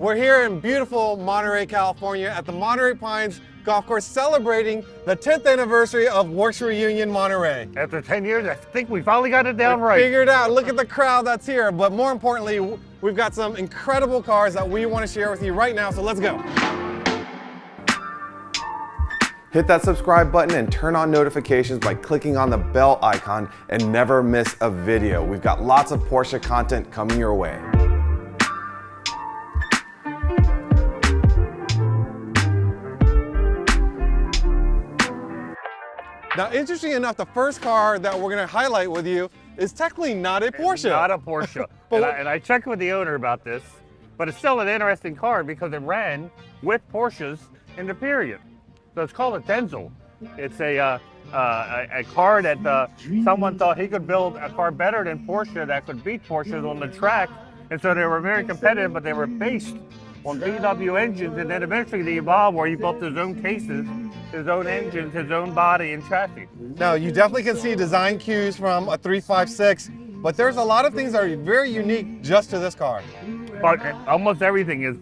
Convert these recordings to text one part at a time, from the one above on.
We're here in beautiful Monterey, California at the Monterey Pines Golf Course celebrating the 10th anniversary of Werks Reunion Monterey. After 10 years, I think we finally got it down right. Figured out. Look at the crowd that's here. But more importantly, we've got some incredible cars that we want to share with you right now, so let's go. Hit that subscribe button and turn on notifications by clicking on the bell icon and never miss a video. We've got lots of Porsche content coming your way. Now, interesting enough, the first car that we're going to highlight with you is technically not a Porsche. It's not a Porsche. and I checked with the owner about this, but it's still an interesting car because it ran with Porsches in the period. So it's called a Denzel. It's a car that someone thought he could build a car better than Porsche that could beat Porsches on the track. And so they were very competitive, but they were based on VW engines, and then eventually they evolved where he built his own cases, his own engines, his own body and chassis. Now, you definitely can see design cues from a 356, but there's a lot of things that are very unique just to this car. But almost everything is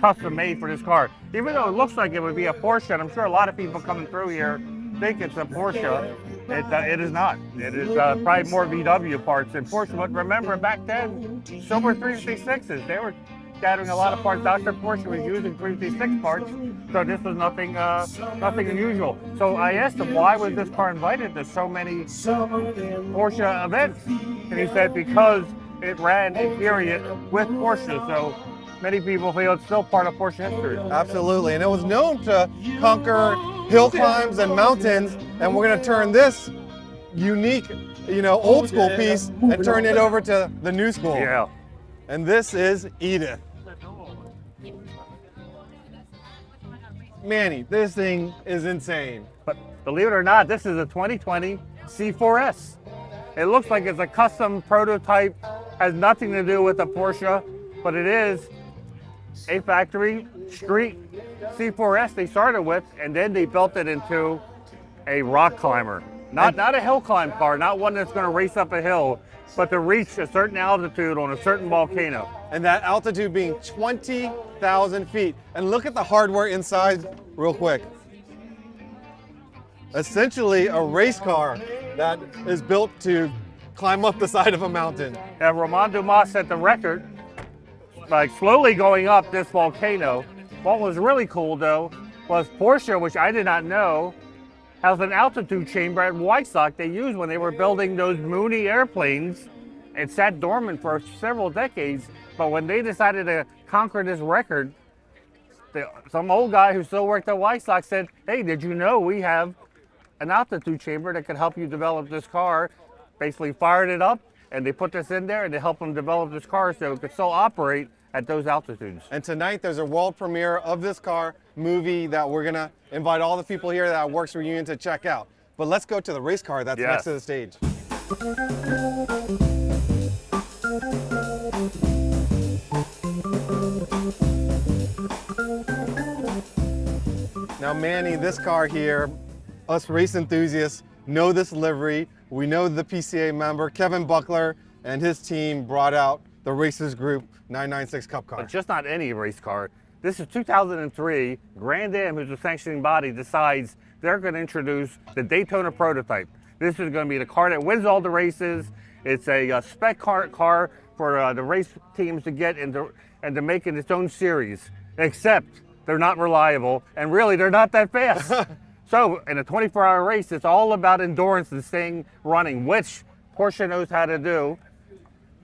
custom made for this car. Even though it looks like it would be a Porsche, and I'm sure a lot of people coming through here think it's a Porsche, it is not. It is probably more VW parts than Porsche. But remember, back then, so were 356s. They were gathering a lot of parts. Dr. Porsche was using 356 parts, so this was nothing unusual. So I asked him, why was this car invited to so many Porsche events? And he said, because it ran in period with Porsche. So many people feel it's still part of Porsche history. Absolutely, and it was known to conquer hill climbs and mountains, and we're going to turn this unique, old school piece and turn it over to the new school. Yeah. And this is Edith. Manny, this thing is insane. But believe it or not, this is a 2020 C4S. It looks like it's a custom prototype, has nothing to do with a Porsche, but it is a factory street C4S they started with, and then they built it into a rock climber. Not a hill climb car, not one that's going to race up a hill, but to reach a certain altitude on a certain volcano. And that altitude being 20,000 feet. And look at the hardware inside real quick. Essentially a race car that is built to climb up the side of a mountain. And Romain Dumas set the record, like slowly going up this volcano. What was really cool though, was Porsche, which I did not know, has an altitude chamber at Weissach they used when they were building those Mooney airplanes. It sat dormant for several decades, but when they decided to conquer this record, some old guy who still worked at Weissach said, hey, did you know we have an altitude chamber that could help you develop this car? Basically fired it up, and they put this in there, and they helped them develop this car so it could still operate at those altitudes. And tonight there's a world premiere of this car movie that we're gonna invite all the people here that Werks Reunion to check out. But let's go to the race car that's next to the stage. Now Manny, this car here, us race enthusiasts know this livery. We know the PCA member, Kevin Buckler, and his team brought out the Racers Group 996 Cup car. But just not any race car. This is 2003. Grand Am, who's the sanctioning body, decides they're going to introduce the Daytona prototype. This is going to be the car that wins all the races. It's a spec car for the race teams to get and to make it its own series, except they're not reliable, and really they're not that fast. So in a 24-hour race, it's all about endurance and staying running, which Porsche knows how to do.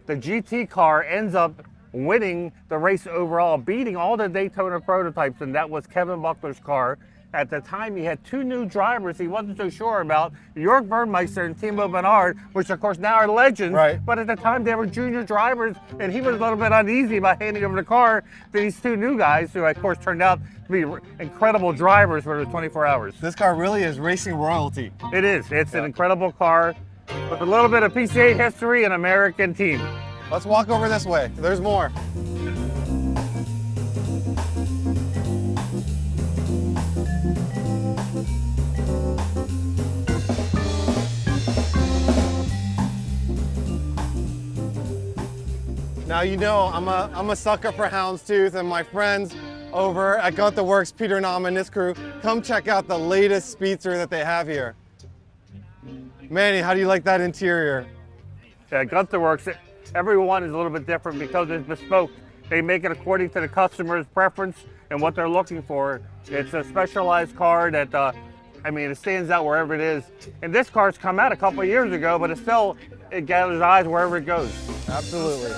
The GT car ends up winning the race overall, beating all the Daytona prototypes, and that was Kevin Buckler's car. At the time, he had two new drivers he wasn't so sure about, Jörg Burnmeister and Timo Bernhard, which of course now are legends, right. But at the time they were junior drivers, and he was a little bit uneasy about handing over the car to these two new guys, who of course turned out to be incredible drivers for the 24 hours. This car really is racing royalty. It is. It's an incredible car with a little bit of PCA history and American team. Let's walk over this way. There's more. Now you know I'm a sucker for houndstooth, and my friends over at Gunther Works, Peter Nam and his crew, come check out the latest speedster that they have here. Manny, how do you like that interior? Yeah, Gunther Works, every one is a little bit different because it's bespoke. They make it according to the customer's preference and what they're looking for. It's a specialized car that, I mean, it stands out wherever it is. And this car's come out a couple of years ago, but it gathers eyes wherever it goes. Absolutely.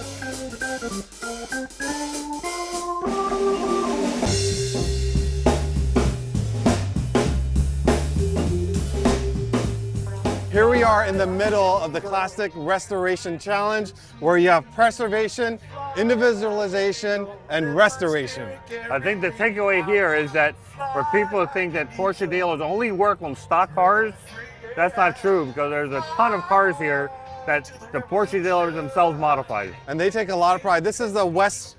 Here we are in the middle of the Classic Restoration Challenge, where you have preservation, individualization, and restoration. I think the takeaway here is that for people who think that Porsche dealers only work on stock cars, that's not true, because there's a ton of cars here that the Porsche dealers themselves modify. And they take a lot of pride. This is the West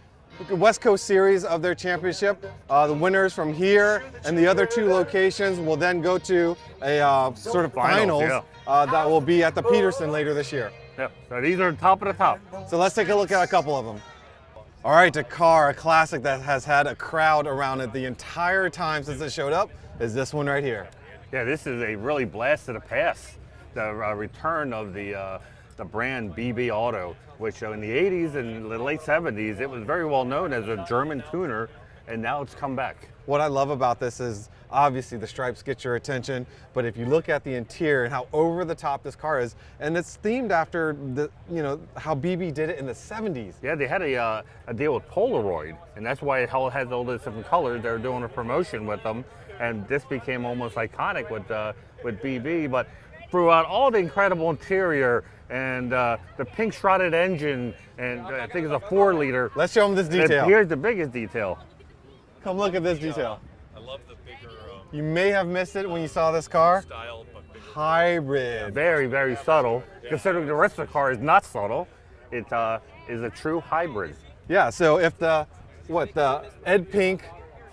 Coast series of their championship. The winners from here and the other two locations will then go to a sort of finals yeah. That will be at the Peterson later this year. Yep. So these are top of the top. So let's take a look at a couple of them. All right, Dakar, a classic that has had a crowd around it the entire time since it showed up, is this one right here. Yeah, this is a really blast of the past. The return of the brand BB Auto, which in the 80s and the late 70s, it was very well known as a German tuner, and now it's come back. What I love about this is obviously the stripes get your attention, but if you look at the interior and how over the top this car is, and it's themed after how BB did it in the 70s. Yeah, they had a deal with Polaroid, and that's why it has all those different colors. They're doing a promotion with them, and this became almost iconic with BB. But throughout all the incredible interior and the pink shrouded engine, and I think it's a 4-liter. Let's show them this detail. Here's the biggest detail. Come look at this detail. I love the bigger You may have missed it when you saw this car. style, but bigger. Hybrid. Very, very subtle. Considering the rest of the car is not subtle, it is a true hybrid. Yeah, so if the Ed Pink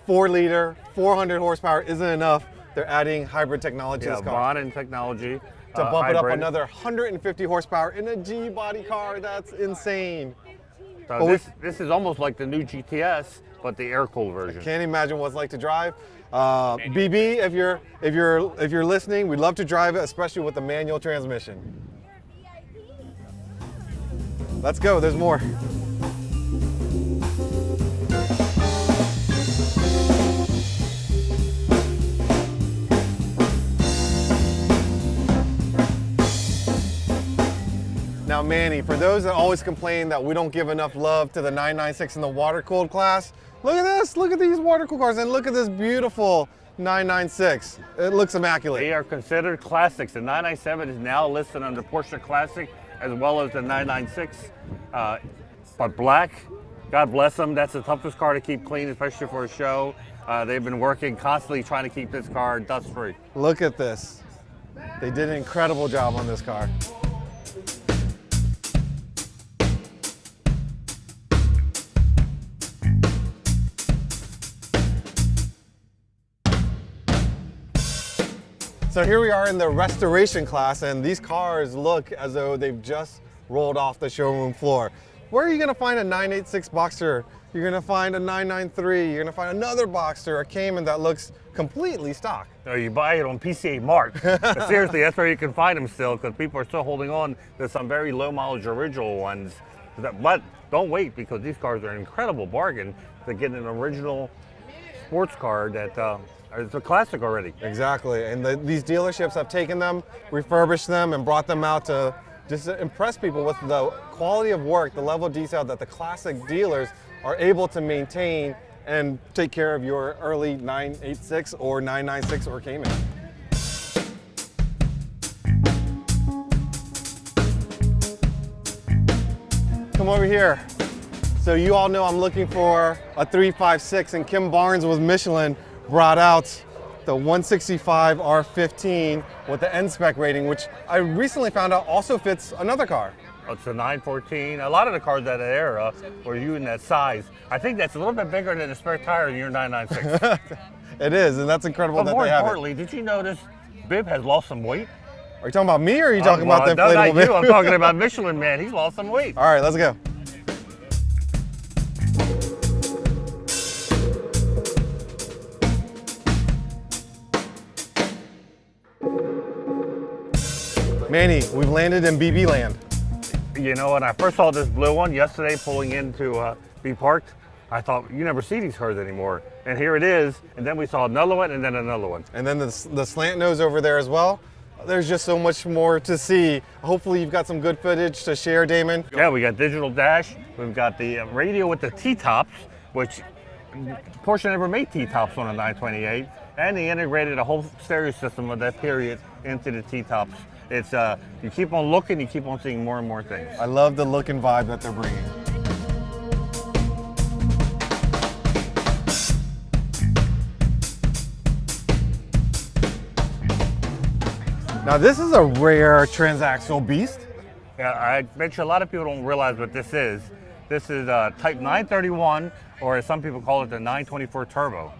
4-liter, 400 horsepower isn't enough, they're adding hybrid technology to Yeah, this car. bond and technology. To bump it up hybrid. another 150 horsepower in a G-body car. That's insane. So this is almost like the new GTS, but the air-cooled version. Can't imagine what it's like to drive. BB, if you're listening, we'd love to drive it, especially with the manual transmission. Let's go, there's more. Now Manny, for those that always complain that we don't give enough love to the 996 in the water-cooled class, look at this, look at these water-cooled cars, and look at this beautiful 996. It looks immaculate. They are considered classics. The 997 is now listed under Porsche Classic, as well as the 996. But black, God bless them, that's the toughest car to keep clean, especially for a show. They've been working constantly trying to keep this car dust-free. Look at this. They did an incredible job on this car. So here we are in the restoration class, and these cars look as though they've just rolled off the showroom floor. Where are you gonna find a 986 Boxster? You're gonna find a 993, you're gonna find another Boxster, a Cayman that looks completely stock. So you buy it on PCA Mart. But seriously, that's where you can find them still, because people are still holding on to some very low mileage original ones. But don't wait, because these cars are an incredible bargain to get an original sports car that it's a classic already. Exactly, and these dealerships have taken them, refurbished them, and brought them out to just impress people with the quality of work, the level of detail that the classic dealers are able to maintain and take care of your early 986 or 996 or Cayman. Come over here. So you all know I'm looking for a 356, and Kim Barnes with Michelin brought out the 165 R15 with the N-Spec rating, which I recently found out also fits another car. It's a 914. A lot of the cars that era were in that size. I think that's a little bit bigger than a spare tire in your 996. It is, and that's incredible But that more they have it. importantly, did you notice Bib has lost some weight? Are you talking about me, or are you talking about the no, inflatable not you. man? I'm talking about Michelin, man. He's lost some weight. All right, let's go. Manny, we've landed in BB land. You know, when I first saw this blue one yesterday pulling in to be parked, I thought, you never see these cars anymore. And here it is, and then we saw another one and then another one. And then the slant nose over there as well. There's just so much more to see. Hopefully you've got some good footage to share, Damon. Yeah, we got digital dash. We've got the radio with the T-tops, which Porsche never made T-tops on a 928. And they integrated a whole stereo system of that period into the T-tops. It's, you keep on looking, you keep on seeing more and more things. I love the look and vibe that they're bringing. Now this is a rare transaxle beast. Yeah, I bet you a lot of people don't realize what this is. This is Type 931, or as some people call it, the 924 Turbo.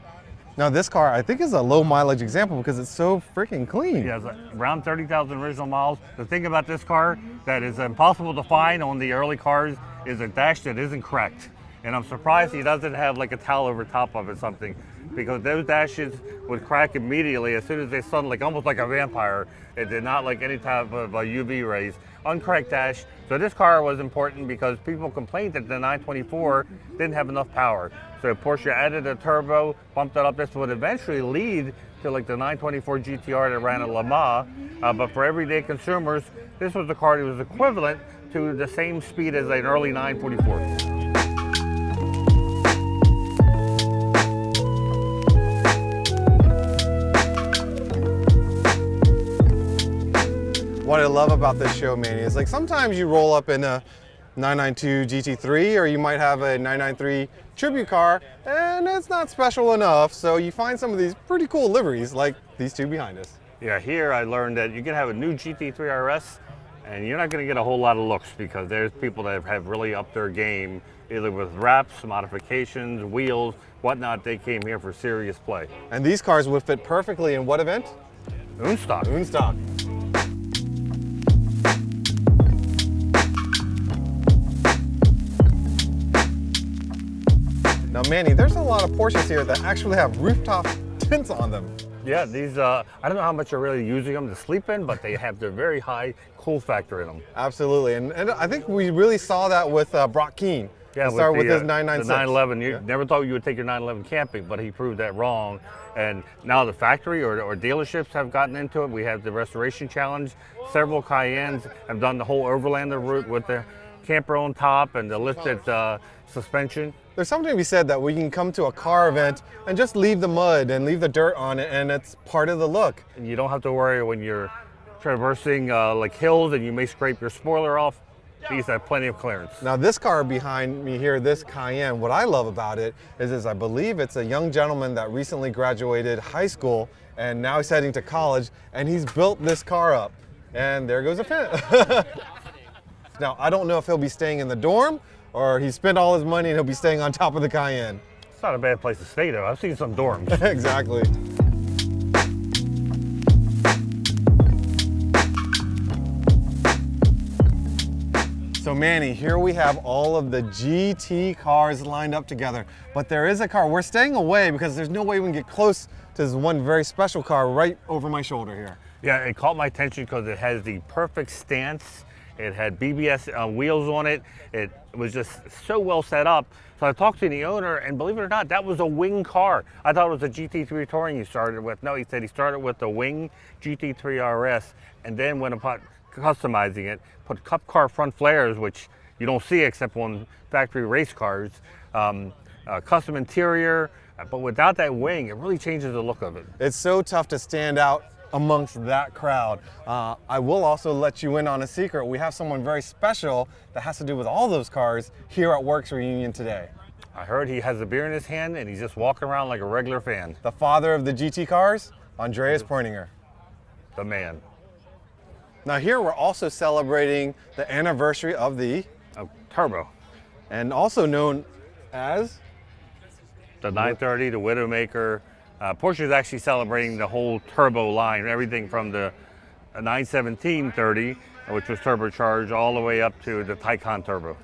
Now this car, I think, is a low mileage example because it's so freaking clean. Yeah, it's around 30,000 original miles. The thing about this car that is impossible to find on the early cars is a dash that isn't cracked. And I'm surprised he doesn't have like a towel over top of it or something, because those dashes would crack immediately as soon as they sun, like almost like a vampire. It did not like any type of UV rays. Uncracked dash. So this car was important because people complained that the 924 didn't have enough power. So Porsche added a turbo, bumped it up. This would eventually lead to like the 924 GTR that ran at Le Mans. But for everyday consumers, this was the car that was equivalent to the same speed as an early 944. What I love about this show, Manny, is like sometimes you roll up in a 992 GT3, or you might have a 993 tribute car, and it's not special enough. So you find some of these pretty cool liveries, like these two behind us. Yeah, here I learned that you can have a new GT3 RS, and you're not going to get a whole lot of looks because there's people that have really upped their game, either with wraps, modifications, wheels, whatnot. They came here for serious play. And these cars would fit perfectly in what event? Unstock. Unstock. Now, Manny, there's a lot of Porsches here that actually have rooftop tints on them. Yeah, these, I don't know how much you're really using them to sleep in, but they have the very high cool factor in them. Absolutely, and I think we really saw that with Brock Keane. Yeah, with his the 996. The 911, you never thought you would take your 911 camping, but he proved that wrong. And now the factory or dealerships have gotten into it. We have the Restoration Challenge. Several Cayennes have done the whole Overland route with the camper on top and the lifted suspension. There's something to be said that we can come to a car event and just leave the mud and leave the dirt on it, and it's part of the look. And you don't have to worry when you're traversing like hills and you may scrape your spoiler off. These have plenty of clearance. Now this car behind me here, this Cayenne, what I love about it is I believe it's a young gentleman that recently graduated high school and now he's heading to college, and he's built this car up. And there goes a pin. Now, I don't know if he'll be staying in the dorm or he spent all his money and he'll be staying on top of the Cayenne. It's not a bad place to stay though. I've seen some dorms. Exactly. So Manny, here we have all of the GT cars lined up together, but there is a car. We're staying away because there's no way we can get close to this one very special car right over my shoulder here. Yeah, it caught my attention because it has the perfect stance. It had BBS wheels on it. It was just so well set up. So I talked to the owner, and believe it or not, that was a wing car. I thought it was a GT3 Touring he started with. No, he said he started with the wing GT3 RS, and then went about customizing it, put cup car front flares, which you don't see except on factory race cars, custom interior, but without that wing, it really changes the look of it. It's so tough to stand out amongst that crowd. I will also let you in on a secret. We have someone very special that has to do with all those cars here at Werks Reunion today. I heard he has a beer in his hand and he's just walking around like a regular fan. The father of the GT cars, Andreas Poerninger. The man. Now here we're also celebrating the anniversary of the Turbo. And also known as the 930, the Widowmaker. Porsche is actually celebrating the whole turbo line, everything from the 917-30, which was turbocharged, all the way up to the Taycan Turbo.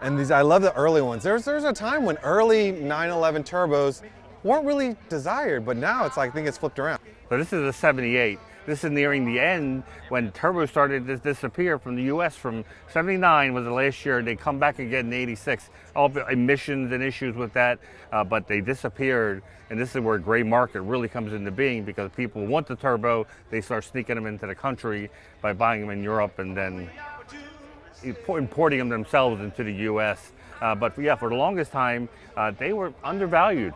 And these, I love the early ones. There's a time when early 911 turbos weren't really desired, but now it's like, I think it's flipped around. So this is a 78. this is nearing the end when turbo started to disappear from the US. From 79 was the last year. They come back again in 86. All the emissions and issues with that, but they disappeared. And this is where gray market really comes into being, because people want the turbo. They start sneaking them into the country by buying them in Europe and then importing them themselves into the US. But yeah, for the longest time, they were undervalued.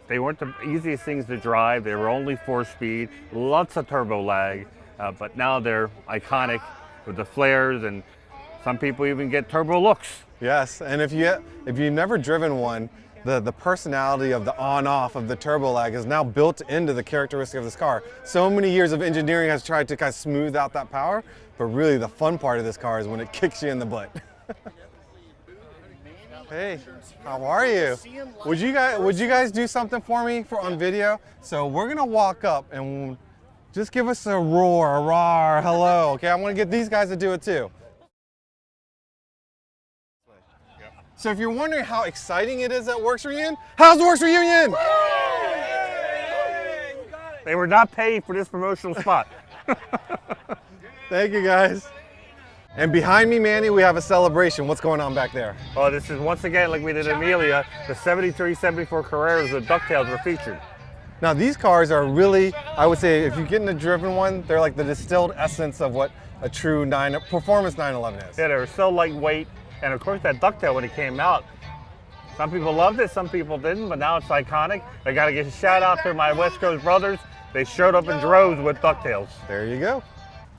They weren't the easiest things to drive. They were only 4-speed, lots of turbo lag, but now they're iconic with the flares, and some people even get turbo looks. Yes, and if you've never driven one, the personality of the on-off of the turbo lag is now built into the characteristic of this car. So many years of engineering has tried to kind of smooth out that power, but really the fun part of this car is when it kicks you in the butt. Hey, how are you? Would you guys do something for me on video? So we're gonna walk up and just give us a roar, a roar, hello. Okay, I'm gonna get these guys to do it too. So if you're wondering how exciting it is at Werks Reunion, how's Werks Reunion? They were not paid for this promotional spot. Thank you guys. And behind me, Manny, we have a celebration. What's going on back there? Well, this is once again, like we did in Amelia, the 73, 74 Carreras with ducktails were featured. Now these cars are really, I would say, if you get in a driven one, they're like the distilled essence of what a true performance 911 is. Yeah, they were so lightweight. And of course that ducktail, when it came out, some people loved it, some people didn't, but now it's iconic. I gotta give a shout out to my West Coast brothers. They showed up in droves with ducktails. There you go.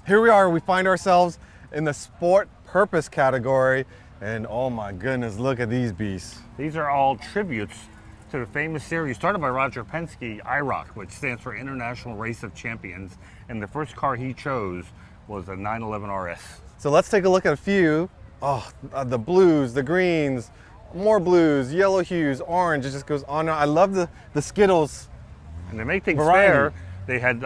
Here we are, we find ourselves in the sport purpose category, and oh my goodness, look at these beasts. These are all tributes to the famous series started by Roger Penske, IROC, which stands for International Race of Champions, and the first car he chose was a 911 RS. So let's take a look at a few. Oh, the blues, the greens, more blues, yellow hues, orange, it just goes on. I love the Skittles. And to make things variety. fair, they had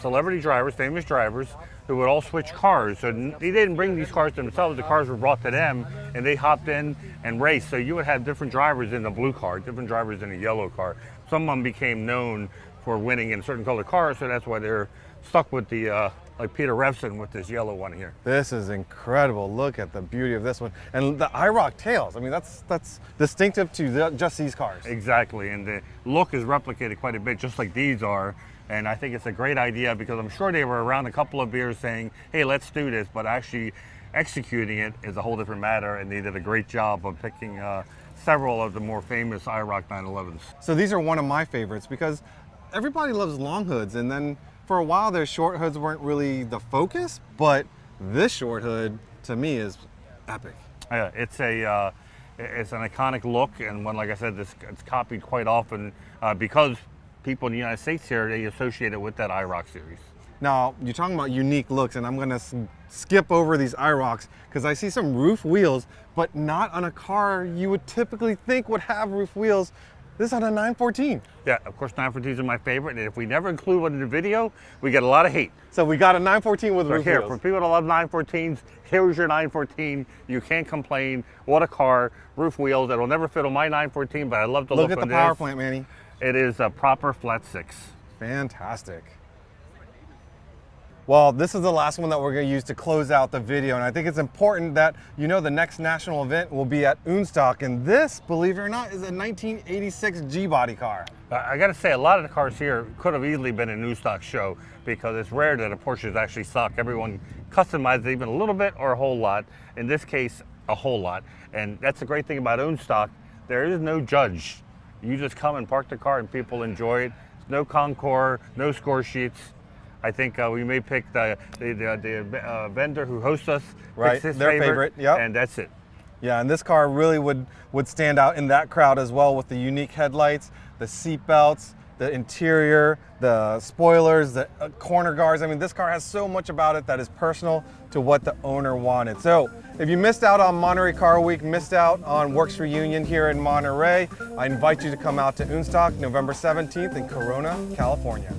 celebrity drivers, famous drivers, who would all switch cars. So they didn't bring these cars to themselves, the cars were brought to them, and they hopped in and raced. So you would have different drivers in the blue car, different drivers in the yellow car. Some of them became known for winning in certain color cars, so that's why they're stuck with the, like Peter Revson with this yellow one here. This is incredible. Look at the beauty of this one. And the IROC tails, I mean, that's distinctive to just these cars. Exactly, and the look is replicated quite a bit, just like these are. And I think it's a great idea, because I'm sure they were around a couple of beers saying, hey, let's do this, but actually executing it is a whole different matter, and they did a great job of picking several of the more famous IROC 911s. So these are one of my favorites, because everybody loves long hoods, and then for a while their short hoods weren't really the focus, but this short hood to me is epic. Yeah, it's an iconic look, and one, like I said, it's copied quite often because people in the United States here, they associate it with that IROC series. Now, you're talking about unique looks, and I'm gonna skip over these IROCs because I see some roof wheels, but not on a car you would typically think would have roof wheels. This is on a 914. Yeah, of course 914s are my favorite, and if we never include one in the video, we get a lot of hate. So we got a 914 with So roof here, wheels. for people that love 914s, here's your 914. You can't complain. What a car, roof wheels. That'll never fit on my 914, but I love the look Look of at this. the power plant, Manny. It is a proper flat six. Fantastic. Well, this is the last one that we're going to use to close out the video, and I think it's important that you know the next national event will be at Unstock, and this, believe it or not, is a 1986 G-body car. I got to say, a lot of the cars here could have easily been a new stock show, because it's rare that a Porsche is actually stock. Everyone customizes even a little bit or a whole lot. In this case, a whole lot, and that's the great thing about Unstock. There is no judge. You just come and park the car and people enjoy it. No Concours, no score sheets. I think we may pick the vendor who hosts us. Right, picks his their favorite, yep. And that's it. Yeah, and this car really would stand out in that crowd as well, with the unique headlights, the seat belts, the interior, the spoilers, the corner guards. I mean, this car has so much about it that is personal to what the owner wanted. So if you missed out on Monterey Car Week, missed out on Werks Reunion here in Monterey, I invite you to come out to Unstock November 17th in Corona, California.